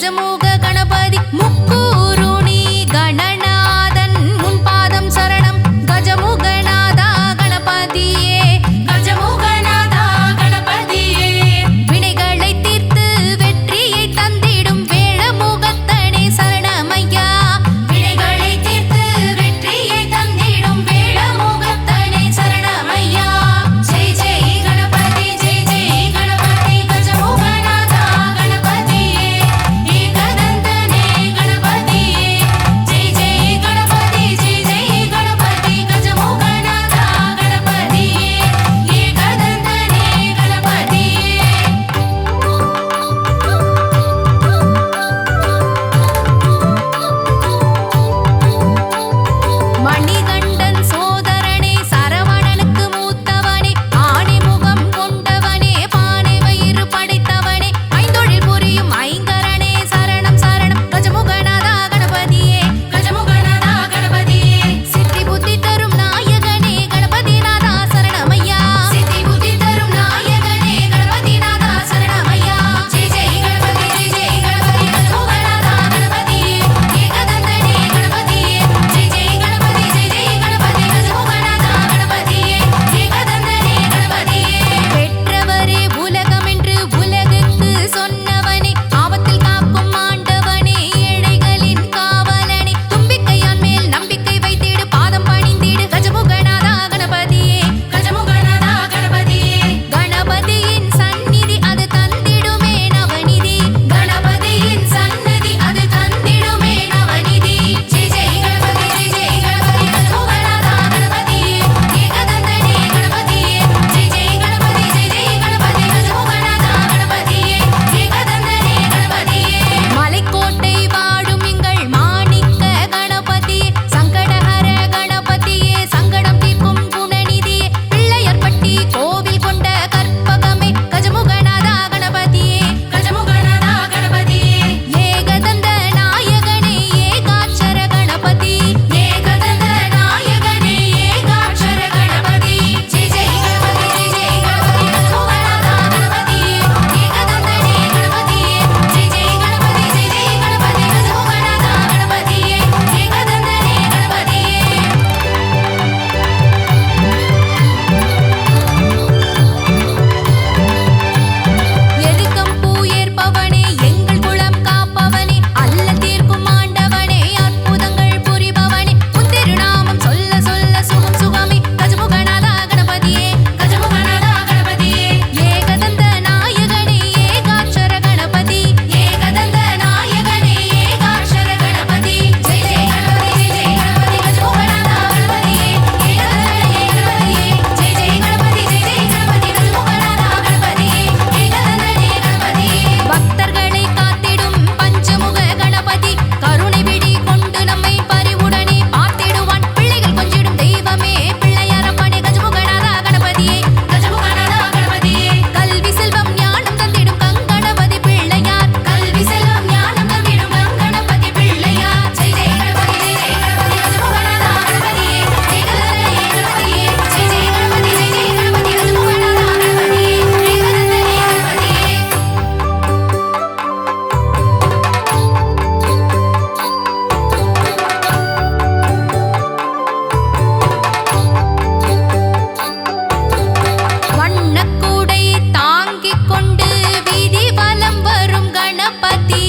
கஜமுக கணபதி முக்கூருணி கணநாதன் முன்பாதம் சரணம் கஜமுகநாதா கணபதியே கஜமுகநாதா கணபதியே வினைகளை தீர்த்து வெற்றியை தந்திடும் வேழமுகத்தனே சரணமையா வினைகளை தீர்த்து வெற்றியை தந்திடும் வேழமுகத்தனே சரணமையா ஜெய் ஜெய் கணபதி ஜெய் ஜெய் கணபதி கஜமுகநாதா கணபதியே ஏகதந்தனே கணபதியே ஜெய் ஜெய் கணபதி ஜெய் ஜெய் கணபதி கஜமுகநாதா கணபதியே ஏகதந்தனே கணபதியே மணிகண்டன் சோதரனே சரவணனுக்கு மூத்தவனே ஆணிமுகம் கொண்டவனே பானை வயிறு படைத்தவனே ஐந்தொழில் புரியும் ஐங்கரனே சரணம் சரணம் கஜமுகநாதா கணபதியே கஜமுகநாதா கணபதியே சித்தி புத்தி தரும் நாயகனே கணபதிநாதா சரணமையா சித்தி புத்தி தரும் நாயகனே கணபதிநாதா சரணமையா ஜெய் ஜெய் கணபதி ஜெய் ஜெய் கணபதி கஜமுகநாதா கணபதியே ஏகதந்தனே கணபதியே ஜெய் ஜெய் கணபதி ஜெய் ஜெய் கணபதி கஜமுகநாதா கணபதியே ஏகதந்தனே கணபதியே பெற்றவரே உலகமென்று உலகுக்கு சொன்னவனே ஆபத்தில் காக்கும் ஆண்டவனே ஏழைகளின் காவலனே தும்பிக்கையான் மேல் நம்பிக்கை வைத்திடு பாதம் பணிந்திடு கஜமுகநாதா கணபதியே கஜமுகநாதா கணபதியே கணபதியின் சந்நிதி அது தந்திடுமே நவநிதி கணபதியின் சந்நிதி அது தந்திடுமே நவநிதி ஜெய் ஜெய் கணபதி ஜெய் ஜெய் கணபதி கஜமுகநாதா கணபதியே ஏகதந்தனே கணபதியே ஜெய் ஜெய் கணபதி ஜெய் ஜெய் கணபதி கஜமுகநாதா கணபதியே ஏகதந்தனே கணபதியே மலைக்கோட்டை வாழும் எங்கள் மாணிக்க கணபதியே சங்கடஹர கணபதியே சங்கடம் தீர்க்கும் குணநிதியே பிள்ளையர்பட்டி கோவில் கொண்ட கற்பகமே கஜமுகநாதா கணபதியே கஜமுகநாதா கணபதியே ஏகதந்த நாயகனே ஏகாட்சர கணபதி ஏகதந்த நாயகனே ஏகாட்சர கணபதி ஜெய் ஜெய் கணபதி ஜெய் ஜெய் கணபதி கஜமுகநாதா கணபதியே ஏகதந்தனே கணபதியே ஜெய் ஜெய் கணபதி ஜெய் ஜெய் கணபதி கஜமுகநாதா கணபதியே ஏகதந்தனே கணபதியே எதுக்கம் பூ ஏற்பவனே எங்கள் குலம் காப்பவனே அல்ல தீர்க்கும் ஆண்டவனே அற்புதங்கள் புரிபவனே உன் திருநாமம் சொல்ல சொல்ல சுகம் சுகமே கஜமுகநாதா கணபதியே கஜமுகநாதா கணபதியே ஏகதந்த நாயகனே ஏகாட்சர கணபதி ஏகதந்த நாயகனே ஏகாட்சர கணபதி ஜெய் ஜெய் கணபதி ஜெய் ஜெய் கணபதி கஜமுகநாதா கணபதியே ஏகதந்தனே கணபதியே ஜெய் ஜெய் கணபதி ஜெய் ஜெய் கணபதி கஜமுகநாதா கணபதியே ஏகதந்தனே கணபதியே பக்தர்களை காத்திடும் பஞ்சமுக கணபதி கருணை விழி கொண்டு நம்மை பரிவுடனே பார்த்திடுவான் பிள்ளைகள் கொஞ்சிடும் தெய்வமே பிள்ளையாரப்பனே கஜமுகநாதா கணபதியே கஜமுகநாதா கணபதியே கல்வி செல்வம் ஞானம் தந்திடும் கங்கணபதி பிள்ளையார் கல்வி செல்வம் ஞானம் தந்திடும் கங்கணபதி பிள்ளையார் ஜெய் ஜெய் கணபதி ஜெய் ஜெய் கணபதி கஜமுகநாதா கணபதியே ஏகதந்தனே கணபதியே ஜெய் ஜெய் கணபதி ஜெய் ஜெய் கணபதி கஜமுகநாதா கணபதியே ஏகதந்தனே கணபதியே வண்ணக்கூடை தாங்கிக் கொண்டு வீதி வலம் வரும் கணபதி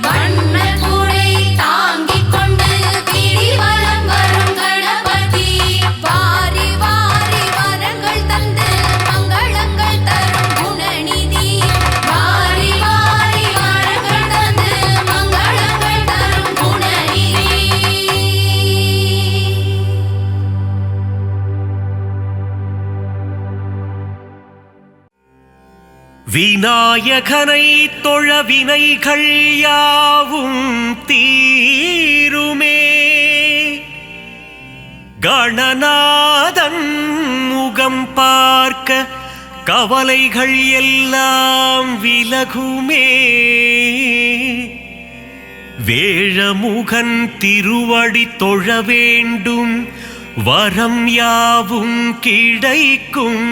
வண்ணக்கூடை தாங்கிக் கொண்டு வீதி வலம் வரும் கணபதி வாரி வாரி வரங்கள் தந்து மங்களங்கள் தரும் குணநிதி வாரி வாரி வரங்கள் தந்து மங்களங்கள் தரும் குணநிதி விநாயகனை தொழ வினைகள் யாவும் தீருமே கணநாதன் முகம் பார்க்க கவலைகள் எல்லாம் விலகுமே வேழமுகன் திருவடி தொழ வேண்டும் வரம் யாவும் கிடைக்கும்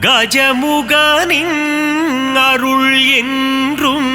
கஜமுகனின் அருள் என்றும்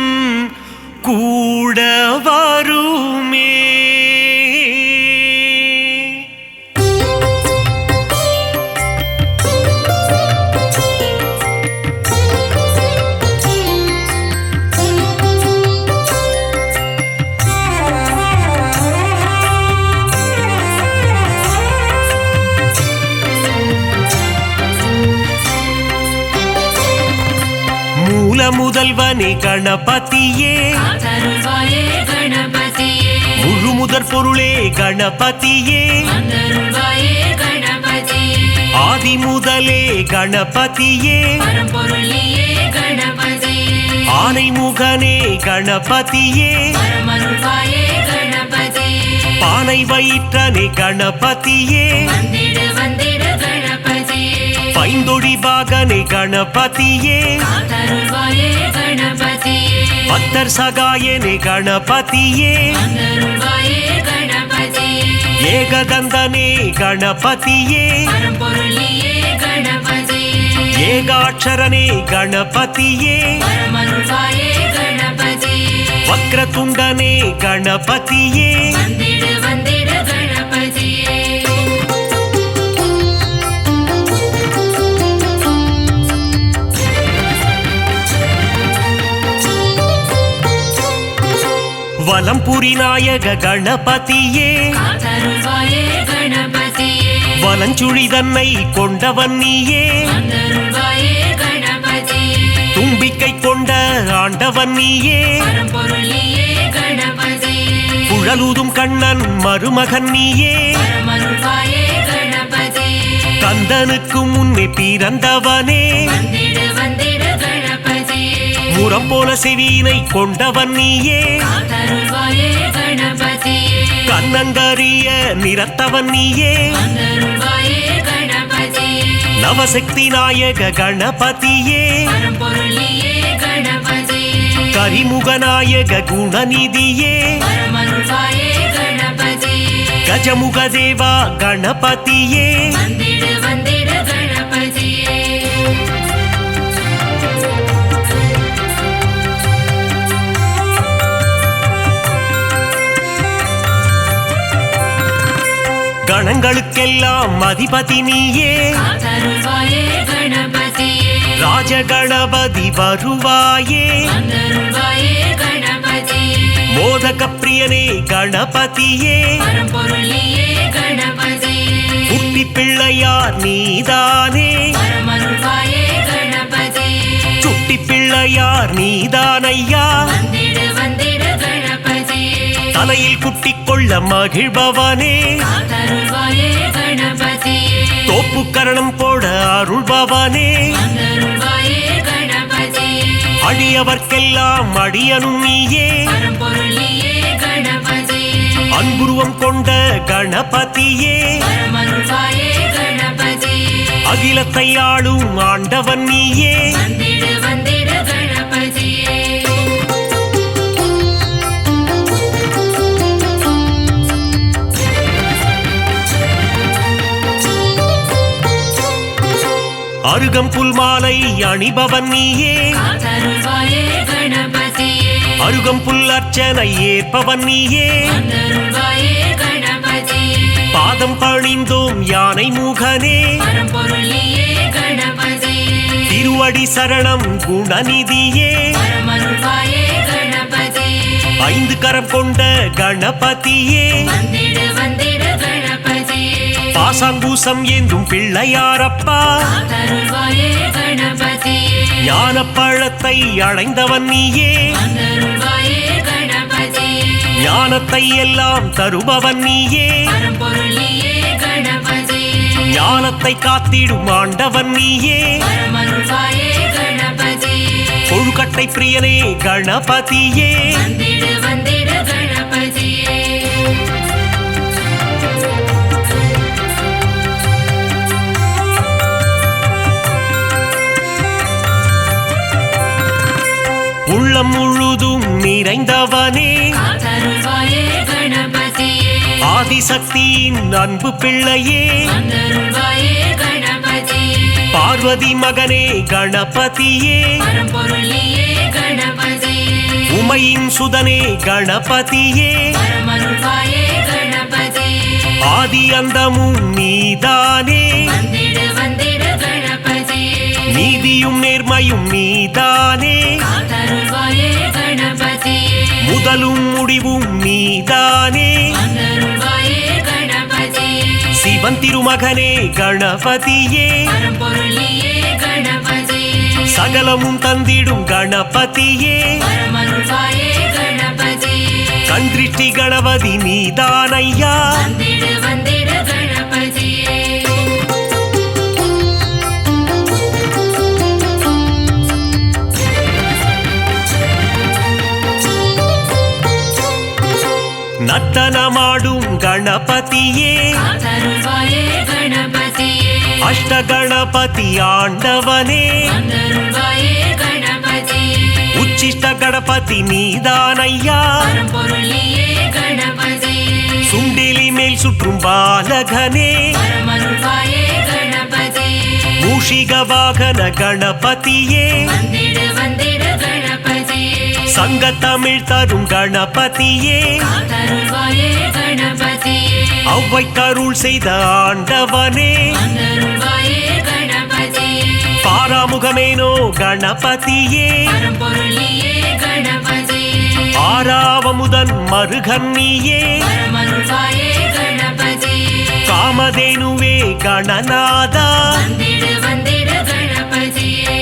முதல்வனே கணபதியே காத்தருள்வாயே கணபதியே முழு முதற் பொருளே கணபதியே வந்தருள்வாயே கணபதியே ஆதி முதலே கணபதியே பரம்பொருளியே கணபதியே ஆனை முகனே கணபதியே பரமருள்வாயே கணபதியே பானை வயிற்றனே கணபதியே வந்திடு வந்திடு கணபதியே பைந்தொடி பாகனே கணபதியே காத்தருள்வாயே கணபதியே பக்தர் சகாயனே கணபதியே வந்தருள்வாயே கணபதியே ஏகதந்தனே கணபதியே பரம்பொருளியே கணபதியே ஏகாட்சரனே கணபதியே பரமருள்வாயே கணபதியே வக்ரதுண்டனே கணபதியே வந்திடு வந்திடு கணபதியே வலம்புரி நாயக கணபதியே காத்தருள்வாயே கணபதியே வலஞ்சுழி தன்னை கொண்டவன் நீயே வந்தருள்வாயே கணபதியே தும்பிக்கை கொண்ட ஆண்டவன் நீயே பரம்பொருளியே கணபதியே குழலூதும் கண்ணன் மருமகன் நீயே பரமருள்வாயே கணபதியே கந்தனுக்கு முன்னே பிறந்தவனே வந்திடு வந்திடு கணபதியே முரம் போல செவியினை கொண்டவன் நீயே காத்தருள்வாயே கணபதியே கண்ணங்கரிய நிறத்தவன் நீயே வந்தருள்வாயே கணபதியே நவசக்தி நாயக கணபதியே பரம்பொருளியே கணபதியே கரிமுகநாயக குணநிதியே பரமருள்வாயே கணபதியே கஜமுக தேவா கணபதியே வந்திடு வந்திடு கணபதியே கணங்களுக்கெல்லாம் அதிபதி நீயே காத்தருள்வாயே கணபதியே ராஜகணபதி வருவாயே வந்தருள்வாயே கணபதியே மோதக பிரியனே கணபதியே பரம்பொருளியே கணபதியே குட்டி பிள்ளையார் நீதானே பரமருள்வாயே கணபதியே சுட்டி பிள்ளையார் நீதானையா வந்திடு வந்திடு கணபதியே தலையில் குட்டி கொள்ள மகிழ்பவனே காத்தருள்வாயே கணபதியே தோப்புக்கரணம் போட அருள்பவனே வந்தருள்வாயே கணபதியே அடியவர்க்கெல்லாம் அடியனும் நீயே பரம்பொருளியே கணபதியே அன்புருவம் கொண்ட கணபதியே பரமருள்வாயே கணபதியே அகிலத்தை ஆளும் ஆண்டவன் நீயே வந்திடு வந்திடு கணபதியே அருகம்புல் மாலை அணிபவன் நீயே காத்தருள்வாயே கணபதியே அருகம்புல் அர்ச்சனை ஏற்பவன் நீயே வந்தருள்வாயே கணபதியே பாதம் பணிந்தோம் யானை முகனே பரம்பொருளியே கணபதியே திருவடி சரணம் குணநிதியே பரமருள்வாயே கணபதியே ஐந்து கரம் கொண்ட கணபதியே வந்திடு வந்திடு கணபதியே பாசாங்கூசம் ஏந்தும் பிள்ளையாரப்பா காத்தருள்வாயே கணபதியே ஞான பழத்தை அடைந்தவன் நீயே வந்தருள்வாயே கணபதியே ஞானத்தை எல்லாம் தருபவன் நீயே பரம்பொருளியே கணபதியே ஞானத்தை காத்திடும் ஆண்டவன் நீயே பரமருள்வாயே கணபதியே கொழுக்கட்டை பிரியனே கணபதியே வந்திடு வந்திடு கணபதியே உள்ளம் முழுதும் நிறைந்தவனே காத்தருள்வாயே கணபதியே ஆதிசக்தியின் அன்பு பிள்ளையே வந்தருள்வாயே கணபதியே பார்வதி மகனே கணபதியே பரம்பொருளியே கணபதியே உமையின் சுதனே கணபதியே பரமருள்வாயே கணபதியே ஆதி அந்தமும் நீதானே வந்திடு வந்திடு கணபதியே நீதியும் நேர்மையும் நீதானே காத்தருள்வாயே கணபதியே முதலும் முடிவும் நீதானே வந்தருள்வாயே கணபதியே சிவன் திருமகனே கணபதியே பரம்பொருளியே கணபதியே சகலமும் தந்திடும் கணபதியே வரமருள்வாயே கணபதியே கண்திருஷ்டி கணபதி நீதானையா வந்திடு வந்திடு கணபதியே நர்த்தனமாடும் கணபதியே காத்தருள்வாயே கணபதியே அஷ்ட கணபதி ஆண்டவனே வந்தருள்வாயே கணபதியே உச்சிஷ்ட கணபதி நீதானையா பரம்பொருளியே கணபதியே சுண்டிலி மேல் சுற்றும் பாலகனே வரமருள்வாயே கணபதியே மூஷிக வாகன கணபதியே வந்திடு வந்திடு கணபதியே சங்கத்தமிழ் தரும் கணபதியே காத்தருள்வாயே கணபதியே அவ்வை கருள் செய்த ஆண்டவனே வந்தருள்வாயே கணபதியே பாராமுகமேனோ கணபதியே பரம்பொருளியே கணபதியே ஆறாவமுதன் மருகன்னியே வரமருள்வாயே கணபதியே காமதேனுவே கணநாதா வந்திடு வந்திடு கணபதியே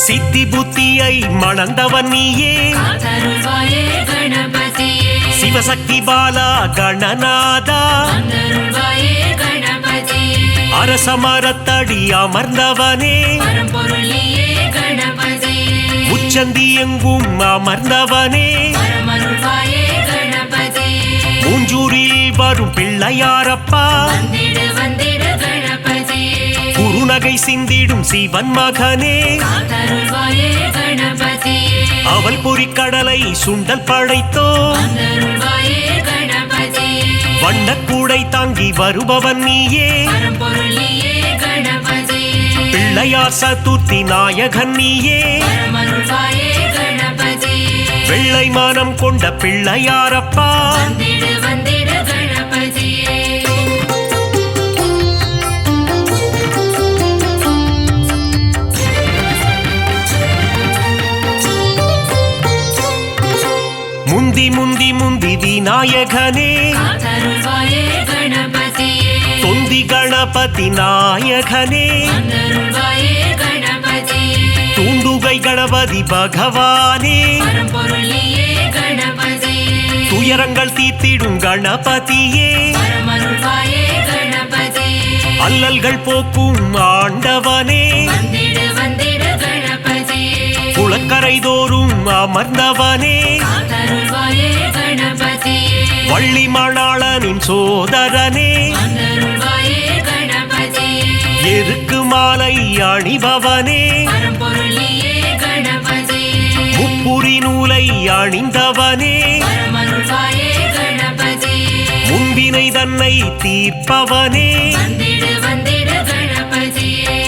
சித்தி புத்தியை மணந்தவன் நீயே காத்தருள்வாயே கணபதியே சிவசக்தி பாலா கணநாதா வந்தருள்வாயே கணபதியே அரசமரத்தடி அமர்ந்தவனே பரம்பொருளியே கணபதியே உச்சந்தி எங்கும் அமர்ந்தவனே வரமருள்வாயே கணபதியே மூஞ்சூரில் வரும் பிள்ளையாரப்பா வந்திடு வந்திடு கணபதியே குறுநகை சிந்திடும் சிவன் மகனே காத்தருள்வாயே கணபதியே அவள் பொறிக்கடலை சுண்டல் படைத்தோ வந்தருள்வாயே கணபதியே வண்ணக்கூடை தாங்கி வருபவன் நீயே பரம்பொருளியே கணபதியே பிள்ளையார் சதுர்த்தி நாயகன் நீயே வரமருள்வாயே கணபதியே வெள்ளை மானம் கொண்ட பிள்ளையாரப்பா வந்திடு வந்திடு கணபதியே முந்தி முந்தி முந்தி விநாயகனே காத்தருள்வாயே கணபதியே தொந்தி கணபதி நாயகனே வந்தருள்வாயே கணபதியே தூண்டுகை கணபதி பகவானே பரம்பொருளியே கணபதியே துயரங்கள் தீர்த்திடும் கணபதியே வரமருள்வாயே கணபதியே அல்லல்கள் போக்கும் ஆண்டவனே வந்திடு வந்திடு கணபதியே குளக்கரை தோறும் அமர்ந்தவனே காத்தருள்வாயே கணபதியே வள்ளி மணாளனின் சோதரனே வந்தருள்வாயே கணபதியே எருக்கு மாலை அணிபவனே பரம்பொருளியே கணபதியே முப்புரி நூலை அணிந்தவனே வரமருள்வாயே கணபதியே முன்பினை தன்னை தீர்ப்பவனே வந்திடு வந்திடு கணபதியே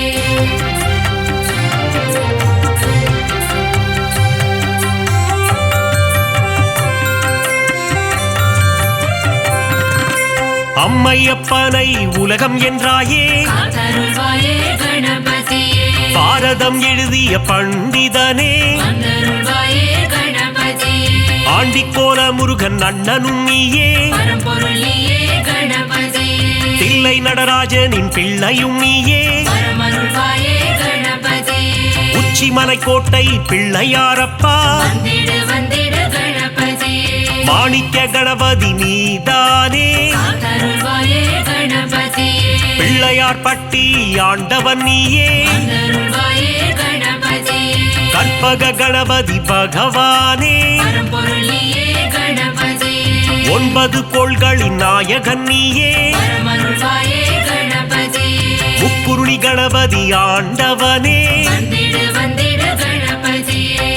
அம்மையப்பனை உலகம் என்றாயே காத்தருள்வாயே கணபதியே பாரதம் எழுதிய பண்டிதனே வந்தருள்வாயே கணபதியே ஆண்டிக்கோல முருகன் அண்ணனும் நீயே பரம்பொருளியே கணபதியே தில்லை நடராஜனின் பிள்ளையும் நீயே வரமருள்வாயே கணபதியே உச்சிமலை கோட்டை பிள்ளையாரப்பா வந்திடு வந்திடு கணபதியே மாணிக்க கணபதி நீதானே காத்தருள்வாயே கணபதியே பிள்ளையார் பட்டி ஆண்டவன் நீயே வந்தருள்வாயே கணபதியே கற்பக கணபதி பகவானே பரம்பொருளியே கணபதியே 9 கோள்களின் நாயகன் நீயே வரமருள்வாயே கணபதியே முக்குருணி கணபதி ஆண்டவனே வந்திடு வந்திடு கணபதியே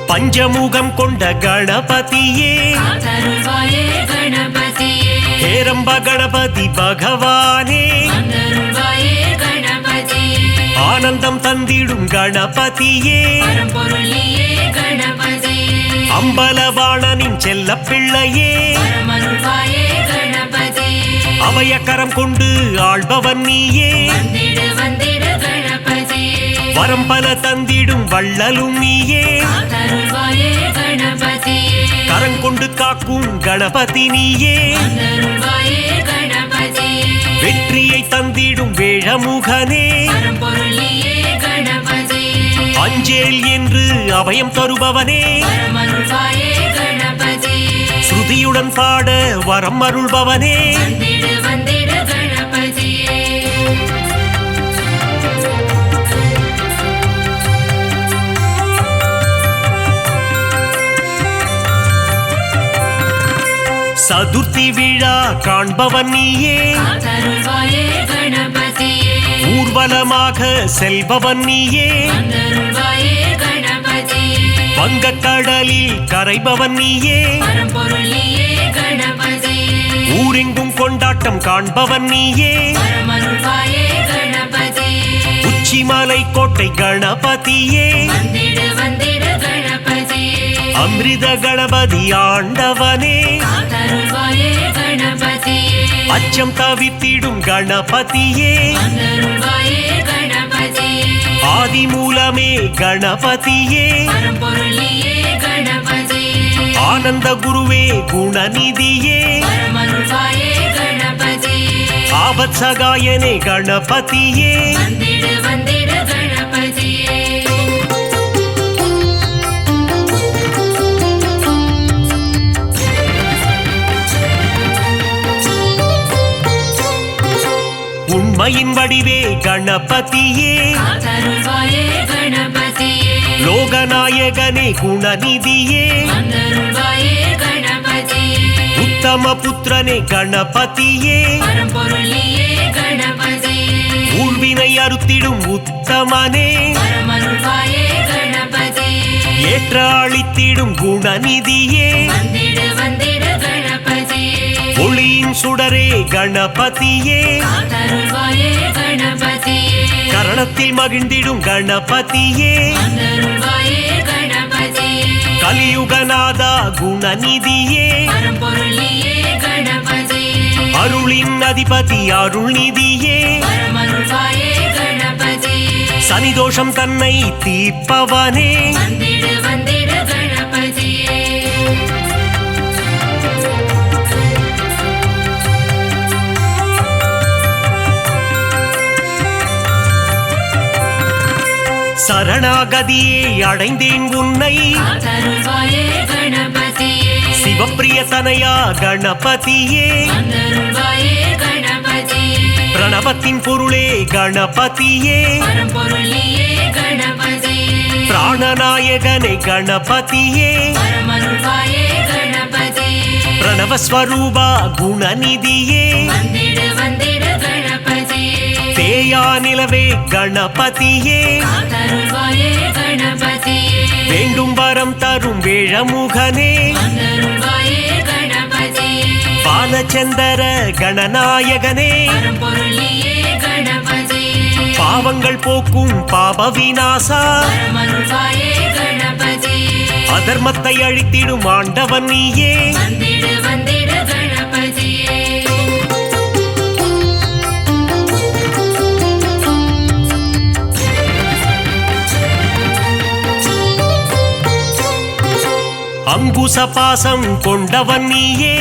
பஞ்சமுகம் கொண்ட கணபதியே காத்தருள்வாயே கணபதியே ஹேரம்ப கணபதி பகவானே வந்தருள்வாயே கணபதியே ஆனந்தம் தந்திடும் கணபதியே பரம்பொருளியே கணபதியே அம்பலவாணனின் செல்ல பிள்ளையே வரமருள்வாயே கணபதியே அபயக்கரம் கொண்டு ஆள்பவன் நீயே வந்திடு வந்திடு கணபதியே வரம் பல தந்திடும் வள்ளலும் நீயே தருள்வாயே கணபதியே கரங்கொண்டு காக்கும் கணபதி நீயே தருள்வாயே கணபதியே வெற்றியை தந்திடும் வேழமுகனே பரம்பொருள் நீயே கணபதியே அஞ்சேல் என்று அபயம் தருபவனே பரமருள்வாயே கணபதியே ஸ்ருதியுடன் பாட வரம் அருள்பவனே வந்திடு வந்திடு கணபதியே சதுர்த்தி விழா காண்பவன் நீயே தருள்வாயே கணபதியே ஊர்வலமாக செல்பவன் நீயே தருள்வாயே கணபதியே வங்கக்கடலில் கரைபவன் நீயே பரம்பொருள் நீயே கணபதியே ஊரெங்கும் கொண்டாட்டம் காண்பவன் நீயே பரமருள்வாயே கணபதியே உச்சிமலை கோட்டை கணபதியே வந்திடு வந்திடு கணபதியே அமிர்த கணபதி ஆண்டவனே தருள்வாயே கணபதியே அச்சம் தவித்திடும் கணபதியே தருள்வாயே கணபதியே ஆதி மூலமே கணபதியே பரம்பொருள் நீயே கணபதியே ஆனந்த குருவே குணநிதியே பரமருள்வாயே கணபதியே ஆபத் சகாயனே கணபதியே வந்திடு வந்திடு கணபதியே உண்மையின் வடிவே கணபதியே தருள்வாயே கணபதியே லோகநாயகனே குணநிதியே தருள்வாயே கணபதியே உத்தம புத்திரனே கணபதியே பரம்பொருள் நீயே கணபதியே ஊழ்வினை அறுத்திடும் உத்தமனே பரமருள்வாயே கணபதியே ஏற்ற அளித்திடும் குணநிதியே வந்திடு வந்திடு கணபதியே ஒளியின் சுடரே கணபதியே தருள்வாயே கணபதியே கரணத்தில் மகிழ்ந்திடும் கணபதியே தருள்வாயே கணபதியே கலியுகநாதா குணநிதியே பரம்பொருள் நீயே கணபதியே அருளின் அதிபதி அருள்நிதியே பரமருள்வாயே கணபதியே சனிதோஷம் தன்னை தீர்ப்பவனே வந்திடு வந்திடு கணபதியே சரணாகதியே அடைந்தேன் உன்னை தருள்வாயே கணபதியே சிவப்பிரிய தனையா கணபதியே தருள்வாயே கணபதியே பிரணவத்தின் பொருளே கணபதியே பரம்பொருள் நீயே கணபதியே பிராணநாயகனே கணபதியே பரமருள்வாயே கணபதியே பிரணவஸ்வரூபா குணநிதியே வந்திடு வந்திடு கணபதியே தேயா நிலவே கணபதியே தருள்வாயே கணபதியே வேண்டும் வரம் தரும் வேழமுகனே தருள்வாயே கணபதியே பாலச்சந்தர கணநாயகனே பரம்பொருள் நீயே கணபதியே பாவங்கள் போக்கும் பாப விநாசா பரமருள்வாயே கணபதியே அதர்மத்தை அழித்திடும் ஆண்டவன் நீயே வந்திடு வந்திடு கணபதியே அங்குச பாசம் கொண்டவன் நீயே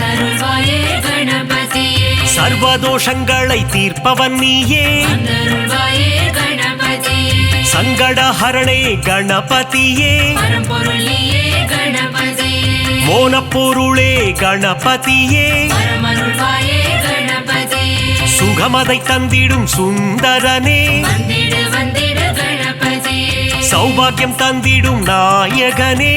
தருள்வாயே கணபதியே சர்வதோஷங்களை தீர்ப்பவன் நீயே தருள்வாயே கணபதியே சங்கடஹரணே கணபதியே பரம்பொருள் நீயே கணபதியே மோனப்பொருளே கணபதியே பரமருள்வாயே கணபதியே சுகமதை தந்திடும் சுந்தரனே வந்திடு வந்திடு கணபதியே சௌபாகியம் தந்திடும் நாயகனே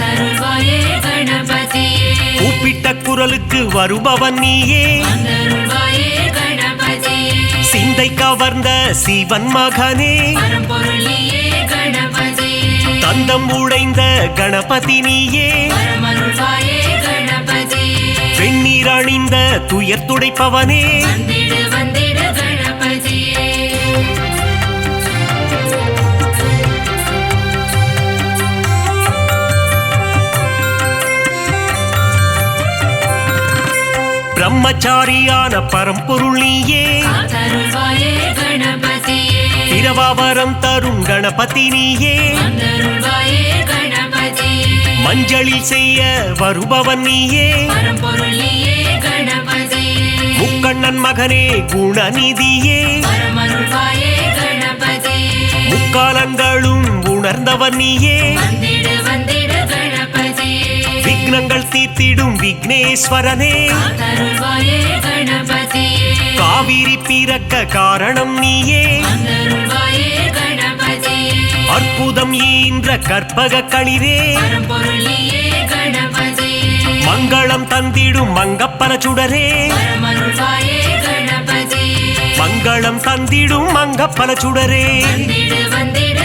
தருள்வாயே கணபதியே கூப்பிட்ட குரலுக்கு வருபவன் நீயே தருள்வாயே கணபதியே சிந்தை கவர்ந்த சிவன் மகனே பரம்பொருள் நீயே கணபதியே தந்தம் உடைந்த கணபதி நீயே பரமருள்வாயே கணபதியே வெண்ணீர் அணிந்த துயர் துடைப்பவனே வந்திடு வந்திடு கணபதியே பிரம்மச்சாரியான பரம்பொருள் நீயே காத்தருள்வாயே கணபதியே இரவாவரம் தரும் கணபதி நீயே வந்தருள்வாயே கணபதியே மஞ்சளில் செய்ய வருபவன் நீயே பரம்பொருள் நீயே கணபதியே முக்கண்ணன் மகனே குணநிதியே பரமருள்வாயே கணபதியே முக்காலங்களும் உணர்ந்தவன் நீயே வந்திடு வந்திடு கணபதியே விக்னங்கள் தீர்த்திடும் விக்னேஸ்வரனே காத்தருள்வாயே கணபதியே காவிரி பிறக்க காரணம் நீயே வந்தருள்வாயே கணபதியே அற்புதம் ஈன்ற கற்பக களிரே பரம்பொருள் நீயே கணபதியே மங்களம் தந்திடும் மங்கப்பல சுடரே பரமருள்வாயே கணபதியே மங்களம் தந்திடும் மங்கப்பல சுடரே வந்திடு வந்திடு